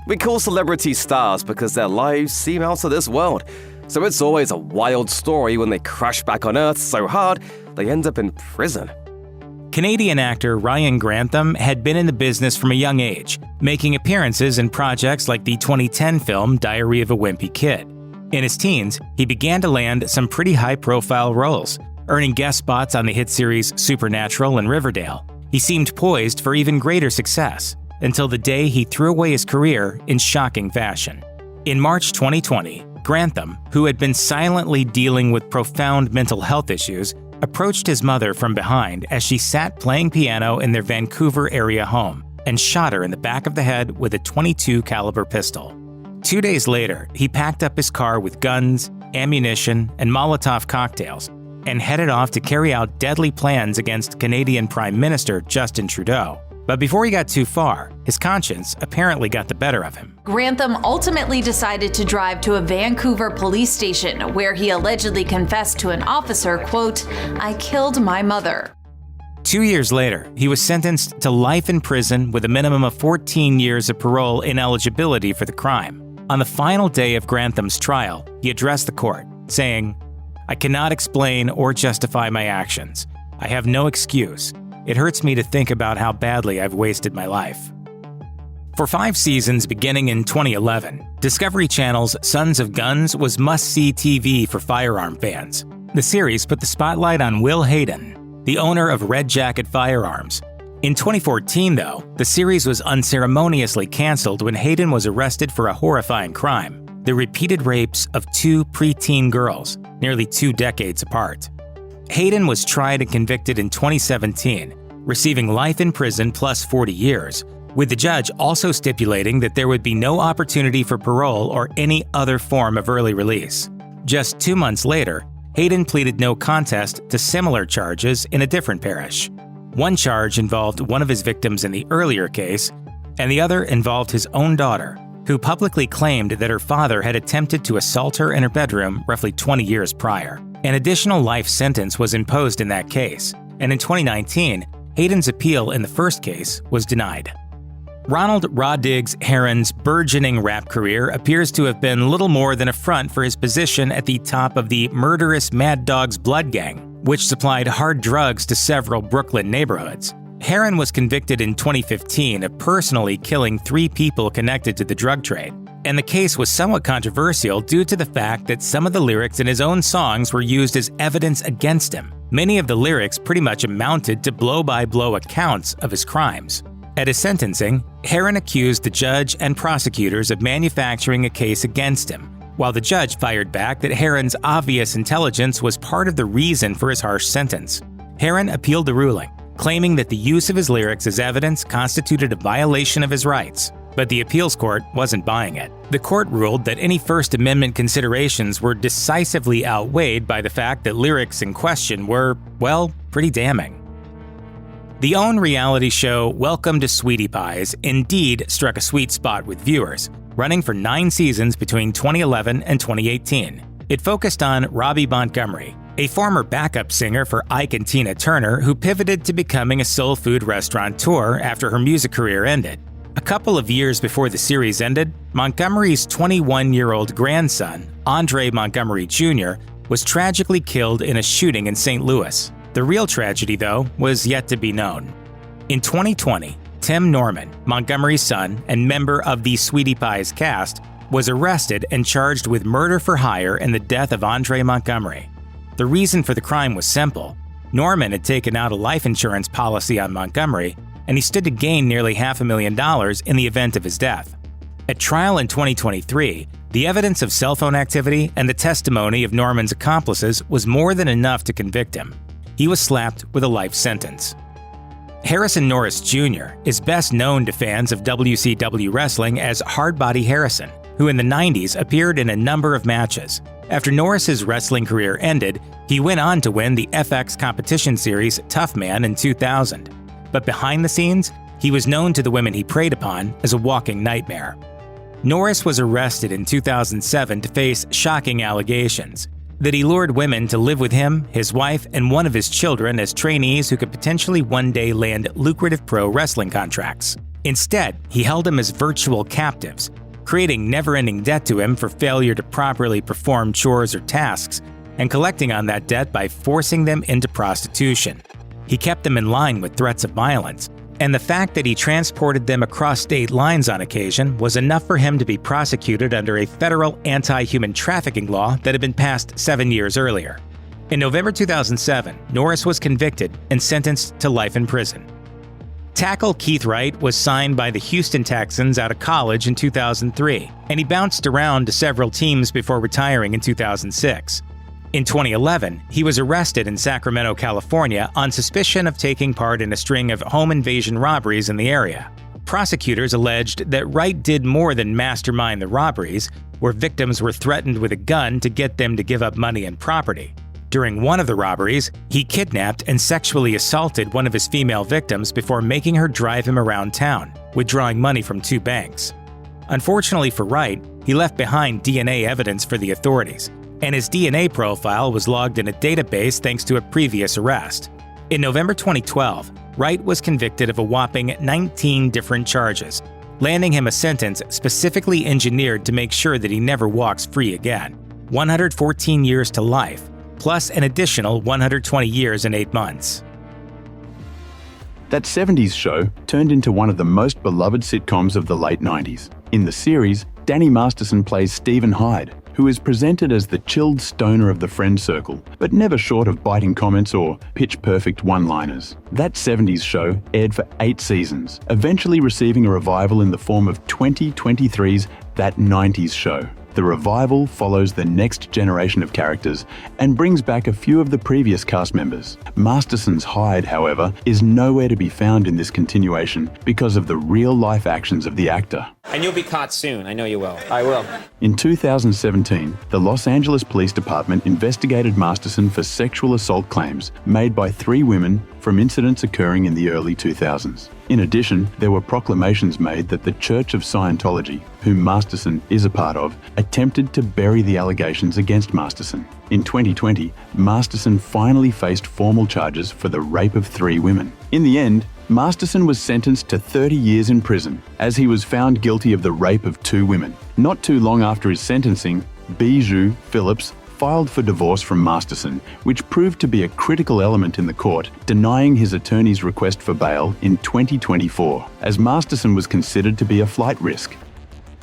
We call celebrities stars because their lives seem out of this world. So it's always a wild story when they crash back on Earth so hard they end up in prison. Canadian actor Ryan Grantham had been in the business from a young age, making appearances in projects like the 2010 film Diary of a Wimpy Kid. In his teens, he began to land some pretty high-profile roles, earning guest spots on the hit series Supernatural and Riverdale. He seemed poised for even greater success, until the day he threw away his career in shocking fashion. In March 2020, Grantham, who had been silently dealing with profound mental health issues, approached his mother from behind as she sat playing piano in their Vancouver area home and shot her in the back of the head with a .22 caliber pistol. 2 days later, he packed up his car with guns, ammunition, and Molotov cocktails and headed off to carry out deadly plans against Canadian Prime Minister Justin Trudeau. But before he got too far, his conscience apparently got the better of him. Grantham ultimately decided to drive to a Vancouver police station where he allegedly confessed to an officer, quote, "I killed my mother." 2 years later, he was sentenced to life in prison with a minimum of 14 years of parole ineligibility for the crime. On the final day of Grantham's trial, he addressed the court, saying, "I cannot explain or justify my actions. I have no excuse. It hurts me to think about how badly I've wasted my life." For 5 seasons beginning in 2011, Discovery Channel's Sons of Guns was must-see TV for firearm fans. The series put the spotlight on Will Hayden, the owner of Red Jacket Firearms. In 2014, though, the series was unceremoniously canceled when Hayden was arrested for a horrifying crime: the repeated rapes of 2 preteen girls, nearly 2 decades apart. Hayden was tried and convicted in 2017, receiving life in prison plus 40 years, with the judge also stipulating that there would be no opportunity for parole or any other form of early release. Just 2 months later, Hayden pleaded no contest to similar charges in a different parish. One charge involved one of his victims in the earlier case, and the other involved his own daughter, who publicly claimed that her father had attempted to assault her in her bedroom roughly 20 years prior. An additional life sentence was imposed in that case, and in 2019, Hayden's appeal in the first case was denied. Ronald "Raw Diggs" Herron's burgeoning rap career appears to have been little more than a front for his position at the top of the murderous Mad Dogs Blood Gang, which supplied hard drugs to several Brooklyn neighborhoods. Herron was convicted in 2015 of personally killing 3 people connected to the drug trade, and the case was somewhat controversial due to the fact that some of the lyrics in his own songs were used as evidence against him. Many of the lyrics pretty much amounted to blow-by-blow accounts of his crimes. At his sentencing, Herron accused the judge and prosecutors of manufacturing a case against him, while the judge fired back that Herron's obvious intelligence was part of the reason for his harsh sentence. Herron appealed the ruling, claiming that the use of his lyrics as evidence constituted a violation of his rights. But the appeals court wasn't buying it. The court ruled that any First Amendment considerations were decisively outweighed by the fact that lyrics in question were, well, pretty damning. The OWN reality show Welcome to Sweetie Pies indeed struck a sweet spot with viewers, running for 9 seasons between 2011 and 2018. It focused on Robbie Montgomery, a former backup singer for Ike and Tina Turner who pivoted to becoming a soul food restaurateur after her music career ended. A couple of years before the series ended, Montgomery's 21-year-old grandson, Andre Montgomery Jr., was tragically killed in a shooting in St. Louis. The real tragedy, though, was yet to be known. In 2020, Tim Norman, Montgomery's son and member of the Sweetie Pies cast, was arrested and charged with murder for hire in the death of Andre Montgomery. The reason for the crime was simple. Norman had taken out a life insurance policy on Montgomery, and he stood to gain nearly $500,000 in the event of his death. At trial in 2023, the evidence of cell phone activity and the testimony of Norman's accomplices was more than enough to convict him. He was slapped with a life sentence. Harrison Norris Jr. is best known to fans of WCW wrestling as Hardbody Harrison, who in the 90s appeared in a number of matches. After Norris's wrestling career ended, he went on to win the FX competition series Tough Man in 2000. But behind the scenes, he was known to the women he preyed upon as a walking nightmare. Norris was arrested in 2007 to face shocking allegations that he lured women to live with him, his wife, and one of his children as trainees who could potentially one day land lucrative pro wrestling contracts. Instead, he held them as virtual captives, creating never-ending debt to him for failure to properly perform chores or tasks, and collecting on that debt by forcing them into prostitution. He kept them in line with threats of violence, and the fact that he transported them across state lines on occasion was enough for him to be prosecuted under a federal anti-human trafficking law that had been passed 7 years earlier. In November 2007, Norris was convicted and sentenced to life in prison. Tackle Keith Wright was signed by the Houston Texans out of college in 2003, and he bounced around to several teams before retiring in 2006. In 2011, he was arrested in Sacramento, California on suspicion of taking part in a string of home invasion robberies in the area. Prosecutors alleged that Wright did more than mastermind the robberies, where victims were threatened with a gun to get them to give up money and property. During one of the robberies, he kidnapped and sexually assaulted one of his female victims before making her drive him around town, withdrawing money from 2 banks. Unfortunately for Wright, he left behind DNA evidence for the authorities, and his DNA profile was logged in a database thanks to a previous arrest. In November 2012, Wright was convicted of a whopping 19 different charges, landing him a sentence specifically engineered to make sure that he never walks free again: 114 years to life, plus an additional 120 years and 8 months. That 70s show turned into one of the most beloved sitcoms of the late 90s. In the series, Danny Masterson plays Stephen Hyde, who is presented as the chilled stoner of the friend circle, but never short of biting comments or pitch-perfect one-liners. That 70s show aired for 8 seasons, eventually receiving a revival in the form of 2023's That 90s Show. The revival follows the next generation of characters and brings back a few of the previous cast members. Masterson's Hyde, however, is nowhere to be found in this continuation because of the real-life actions of the actor. And you'll be caught soon. I know you will. I will. In 2017, the Los Angeles Police Department investigated Masterson for sexual assault claims made by 3 women from incidents occurring in the early 2000s. In addition, there were proclamations made that the Church of Scientology, whom Masterson is a part of, attempted to bury the allegations against Masterson. In 2020, Masterson finally faced formal charges for the rape of 3 women. In the end, Masterson was sentenced to 30 years in prison, as he was found guilty of the rape of 2 women. Not too long after his sentencing, Bijou Phillips filed for divorce from Masterson, which proved to be a critical element in the court, denying his attorney's request for bail in 2024, as Masterson was considered to be a flight risk.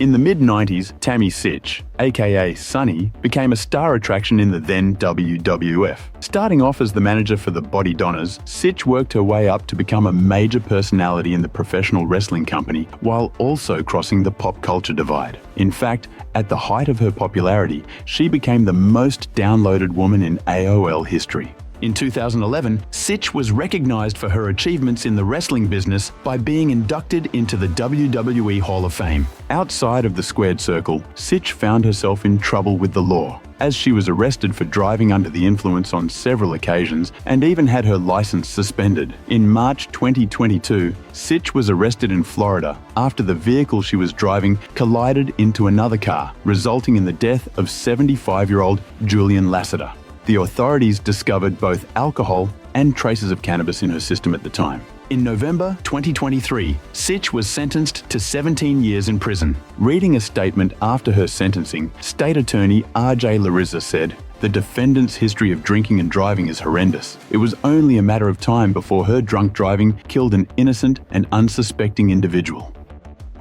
In the mid-90s, Tammy Sytch, aka Sunny, became a star attraction in the then WWF. Starting off as the manager for the Body Donners, Sytch worked her way up to become a major personality in the professional wrestling company, while also crossing the pop culture divide. In fact, at the height of her popularity, she became the most downloaded woman in AOL history. In 2011, Sytch was recognized for her achievements in the wrestling business by being inducted into the WWE Hall of Fame. Outside of the squared circle, Sytch found herself in trouble with the law, as she was arrested for driving under the influence on several occasions and even had her license suspended. In March 2022, Sytch was arrested in Florida after the vehicle she was driving collided into another car, resulting in the death of 75-year-old Julian Lassiter. The authorities discovered both alcohol and traces of cannabis in her system at the time. In November 2023, Sytch was sentenced to 17 years in prison. Reading a statement after her sentencing, State Attorney R.J. Larissa said, "The defendant's history of drinking and driving is horrendous. It was only a matter of time before her drunk driving killed an innocent and unsuspecting individual."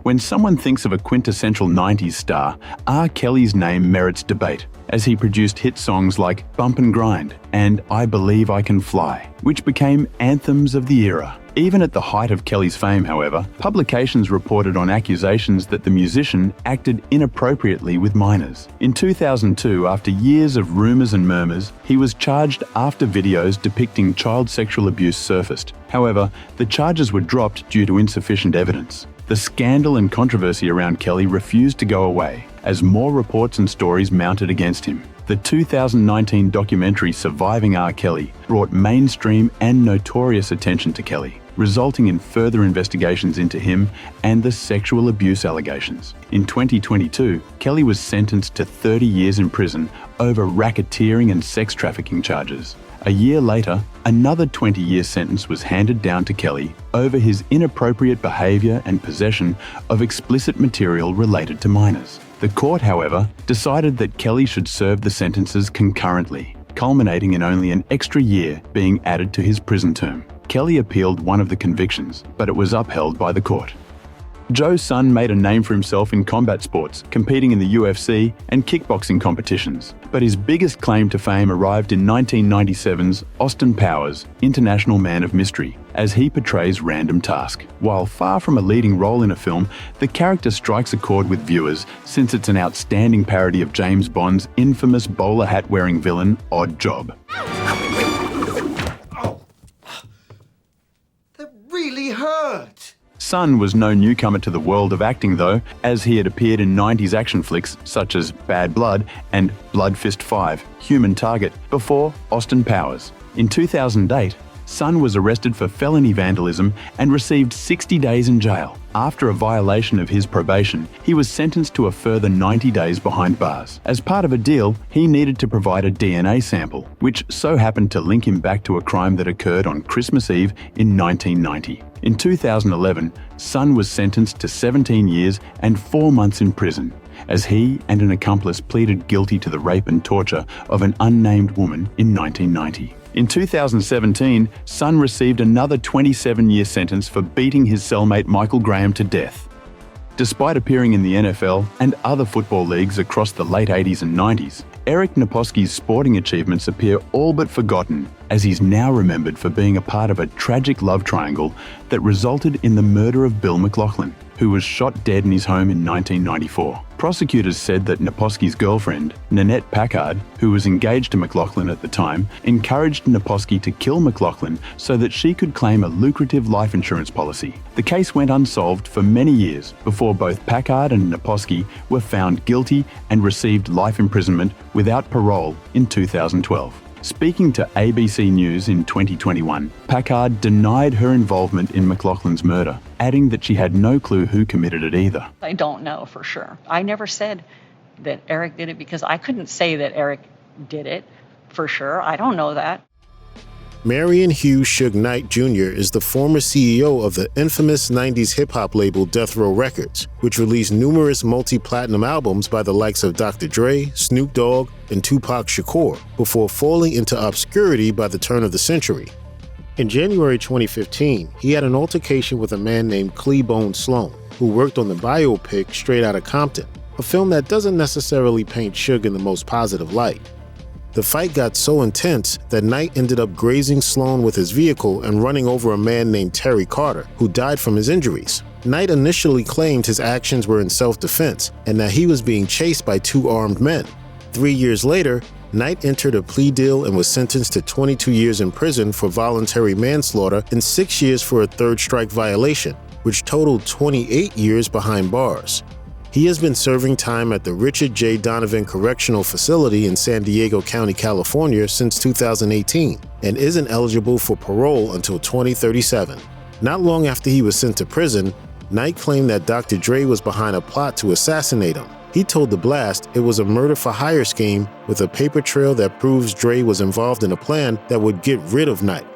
When someone thinks of a quintessential 90s star, R. Kelly's name merits debate, as he produced hit songs like Bump and Grind and I Believe I Can Fly, which became anthems of the era. Even at the height of Kelly's fame, however, publications reported on accusations that the musician acted inappropriately with minors. In 2002, after years of rumors and murmurs, he was charged after videos depicting child sexual abuse surfaced. However, the charges were dropped due to insufficient evidence. The scandal and controversy around Kelly refused to go away, as more reports and stories mounted against him. The 2019 documentary Surviving R. Kelly brought mainstream and notorious attention to Kelly, resulting in further investigations into him and the sexual abuse allegations. In 2022, Kelly was sentenced to 30 years in prison over racketeering and sex trafficking charges. A year later, another 20-year sentence was handed down to Kelly over his inappropriate behaviour and possession of explicit material related to minors. The court, however, decided that Kelly should serve the sentences concurrently, culminating in only an extra year being added to his prison term. Kelly appealed one of the convictions, but it was upheld by the court. Joe's son made a name for himself in combat sports, competing in the UFC and kickboxing competitions. But his biggest claim to fame arrived in 1997's Austin Powers, International Man of Mystery, as he portrays Random Task. While far from a leading role in a film, the character strikes a chord with viewers since it's an outstanding parody of James Bond's infamous bowler hat-wearing villain, Odd Job. Oh, that really hurt. Son was no newcomer to the world of acting though, as he had appeared in 90s action flicks such as Bad Blood and Blood Fist 5, Human Target, before Austin Powers. In 2008, Son was arrested for felony vandalism and received 60 days in jail. After a violation of his probation, he was sentenced to a further 90 days behind bars. As part of a deal, he needed to provide a DNA sample, which so happened to link him back to a crime that occurred on Christmas Eve in 1990. In 2011, Son was sentenced to 17 years and 4 months in prison, as he and an accomplice pleaded guilty to the rape and torture of an unnamed woman in 1990. In 2017, Son received another 27-year sentence for beating his cellmate Michael Graham to death. Despite appearing in the NFL and other football leagues across the late 80s and 90s, Eric Naposki's sporting achievements appear all but forgotten, as he's now remembered for being a part of a tragic love triangle that resulted in the murder of Bill McLaughlin, who was shot dead in his home in 1994. Prosecutors said that Naposki's girlfriend, Nanette Packard, who was engaged to McLaughlin at the time, encouraged Naposki to kill McLaughlin so that she could claim a lucrative life insurance policy. The case went unsolved for many years before both Packard and Naposki were found guilty and received life imprisonment without parole in 2012. Speaking to ABC News in 2021, Packard denied her involvement in McLaughlin's murder, adding that she had no clue who committed it either. I don't know for sure. I never said that Eric did it because I couldn't say that Eric did it for sure. I don't know that. Marion Hugh Suge Knight Jr. is the former CEO of the infamous 90s hip-hop label Death Row Records, which released numerous multi-platinum albums by the likes of Dr. Dre, Snoop Dogg, and Tupac Shakur, before falling into obscurity by the turn of the century. In January 2015, he had an altercation with a man named Cleabone Sloan, who worked on the biopic Straight Outta Compton, a film that doesn't necessarily paint Suge in the most positive light. The fight got so intense that Knight ended up grazing Sloan with his vehicle and running over a man named Terry Carter, who died from his injuries. Knight initially claimed his actions were in self-defense and that he was being chased by 2 armed men. 3 years later, Knight entered a plea deal and was sentenced to 22 years in prison for voluntary manslaughter and 6 years for a third strike violation, which totaled 28 years behind bars. He has been serving time at the Richard J. Donovan Correctional Facility in San Diego County, California since 2018 and isn't eligible for parole until 2037. Not long after he was sent to prison, Knight claimed that Dr. Dre was behind a plot to assassinate him. He told The Blast it was a murder-for-hire scheme with a paper trail that proves Dre was involved in a plan that would get rid of Knight.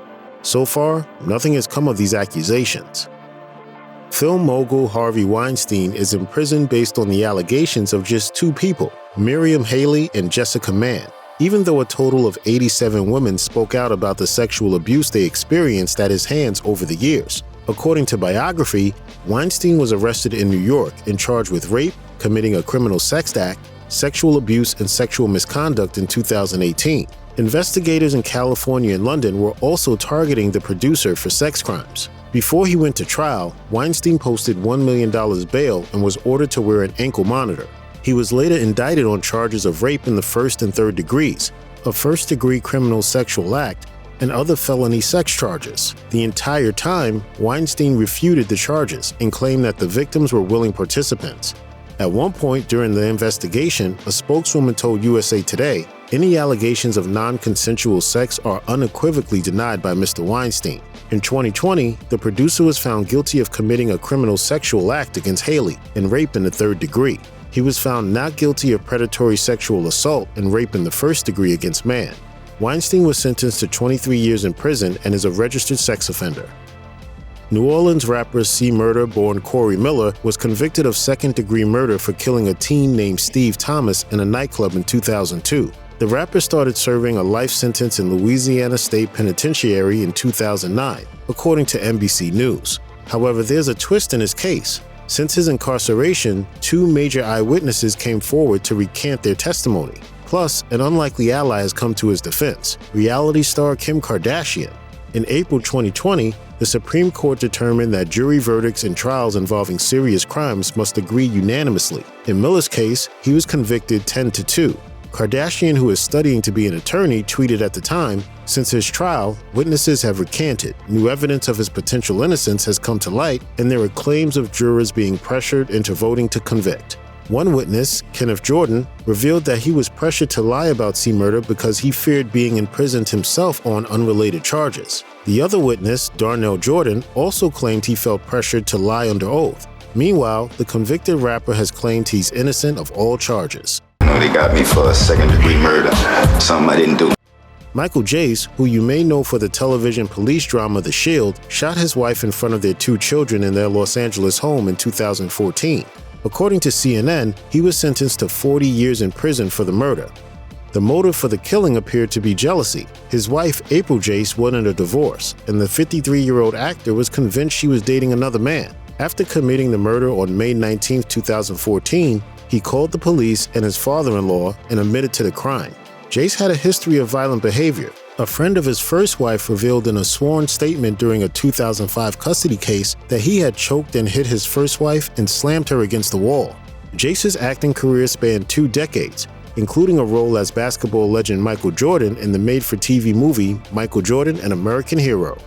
So far, nothing has come of these accusations. Film mogul Harvey Weinstein is in prison based on the allegations of just 2 people, Miriam Haley and Jessica Mann, even though a total of 87 women spoke out about the sexual abuse they experienced at his hands over the years. According to Biography, Weinstein was arrested in New York and charged with rape, committing a criminal sex act, sexual abuse, and sexual misconduct in 2018. Investigators in California and London were also targeting the producer for sex crimes. Before he went to trial, Weinstein posted $1 million bail and was ordered to wear an ankle monitor. He was later indicted on charges of rape in the 1st and 3rd degrees, a first-degree criminal sexual act, and other felony sex charges. The entire time, Weinstein refuted the charges and claimed that the victims were willing participants. At one point during the investigation, a spokeswoman told USA Today, any allegations of non-consensual sex are unequivocally denied by Mr. Weinstein. In 2020, the producer was found guilty of committing a criminal sexual act against Haley and rape in the 3rd degree. He was found not guilty of predatory sexual assault and rape in the 1st degree against Mann. Weinstein was sentenced to 23 years in prison and is a registered sex offender. New Orleans rapper C. Murder-born Corey Miller was convicted of second-degree murder for killing a teen named Steve Thomas in a nightclub in 2002. The rapper started serving a life sentence in Louisiana State Penitentiary in 2009, according to NBC News. However, there's a twist in his case. Since his incarceration, 2 major eyewitnesses came forward to recant their testimony. Plus, an unlikely ally has come to his defense, reality star Kim Kardashian. In April 2020, the Supreme Court determined that jury verdicts in trials involving serious crimes must agree unanimously. In Miller's case, he was convicted 10-2. Kardashian, who is studying to be an attorney, tweeted at the time, "Since his trial, witnesses have recanted. New evidence of his potential innocence has come to light, and there are claims of jurors being pressured into voting to convict." One witness, Kenneth Jordan, revealed that he was pressured to lie about C. Murder because he feared being imprisoned himself on unrelated charges. The other witness, Darnell Jordan, also claimed he felt pressured to lie under oath. Meanwhile, the convicted rapper has claimed he's innocent of all charges. They got me for a second-degree murder, something I didn't do. Michael Jace, who you may know for the television police drama The Shield, shot his wife in front of their 2 children in their Los Angeles home in 2014. According to CNN, he was sentenced to 40 years in prison for the murder. The motive for the killing appeared to be jealousy. His wife, April Jace, wanted a divorce, and the 53-year-old actor was convinced she was dating another man. After committing the murder on May 19, 2014, he called the police and his father-in-law and admitted to the crime. Jace had a history of violent behavior. A friend of his first wife revealed in a sworn statement during a 2005 custody case that he had choked and hit his first wife and slammed her against the wall. Jace's acting career spanned 2 decades, including a role as basketball legend Michael Jordan in the made-for-TV movie Michael Jordan, An American Hero.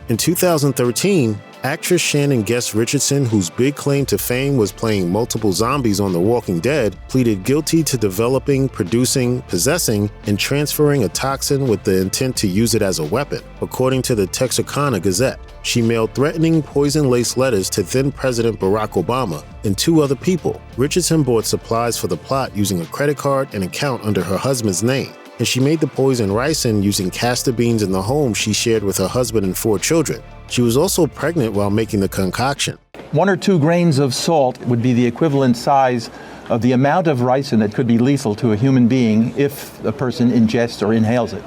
In 2013, actress Shannon Richardson, whose big claim to fame was playing multiple zombies on The Walking Dead, pleaded guilty to developing, producing, possessing, and transferring a toxin with the intent to use it as a weapon, according to the Texarkana Gazette. She mailed threatening, poison-laced letters to then-President Barack Obama and 2 other people. Richardson bought supplies for the plot using a credit card and account under her husband's name, and she made the poison ricin using castor beans in the home she shared with her husband and 4 children. She was also pregnant while making the concoction. 1 or 2 grains of salt would be the equivalent size of the amount of ricin that could be lethal to a human being if a person ingests or inhales it.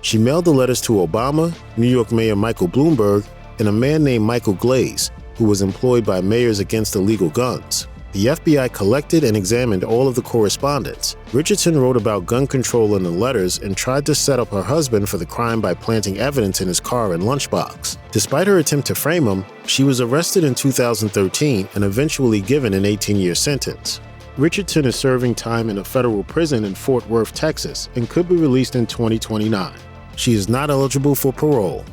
She mailed the letters to Obama, New York Mayor Michael Bloomberg, and a man named Michael Glaze, who was employed by Mayors Against Illegal Guns. The FBI collected and examined all of the correspondence. Richardson wrote about gun control in the letters and tried to set up her husband for the crime by planting evidence in his car and lunchbox. Despite her attempt to frame him, she was arrested in 2013 and eventually given an 18-year sentence. Richardson is serving time in a federal prison in Fort Worth, Texas, and could be released in 2029. She is not eligible for parole.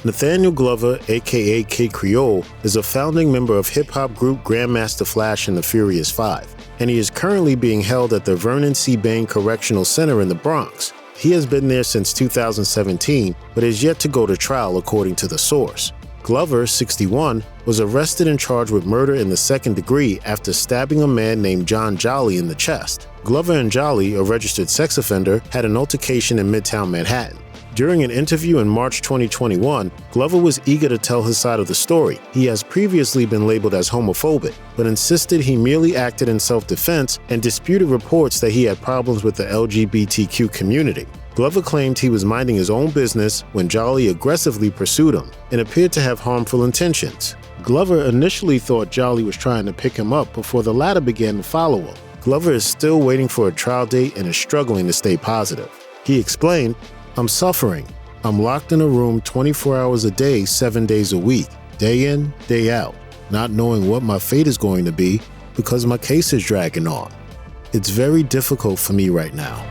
Nathaniel Glover, aka Kid Creole, is a founding member of hip-hop group Grandmaster Flash and the Furious Five, and he is currently being held at the Vernon C. Bain Correctional Center in the Bronx. He has been there since 2017, but is yet to go to trial according to The Source. Glover, 61, was arrested and charged with murder in the 2nd degree after stabbing a man named John Jolly in the chest. Glover and Jolly, a registered sex offender, had an altercation in Midtown Manhattan. During an interview in March 2021, Glover was eager to tell his side of the story. He has previously been labeled as homophobic, but insisted he merely acted in self-defense and disputed reports that he had problems with the LGBTQ community. Glover claimed he was minding his own business when Jolly aggressively pursued him and appeared to have harmful intentions. Glover initially thought Jolly was trying to pick him up before the latter began to follow him. Glover is still waiting for a trial date and is struggling to stay positive. He explained, "I'm suffering. I'm locked in a room 24 hours a day, 7 days a week, day in, day out, not knowing what my fate is going to be because my case is dragging on. It's very difficult for me right now."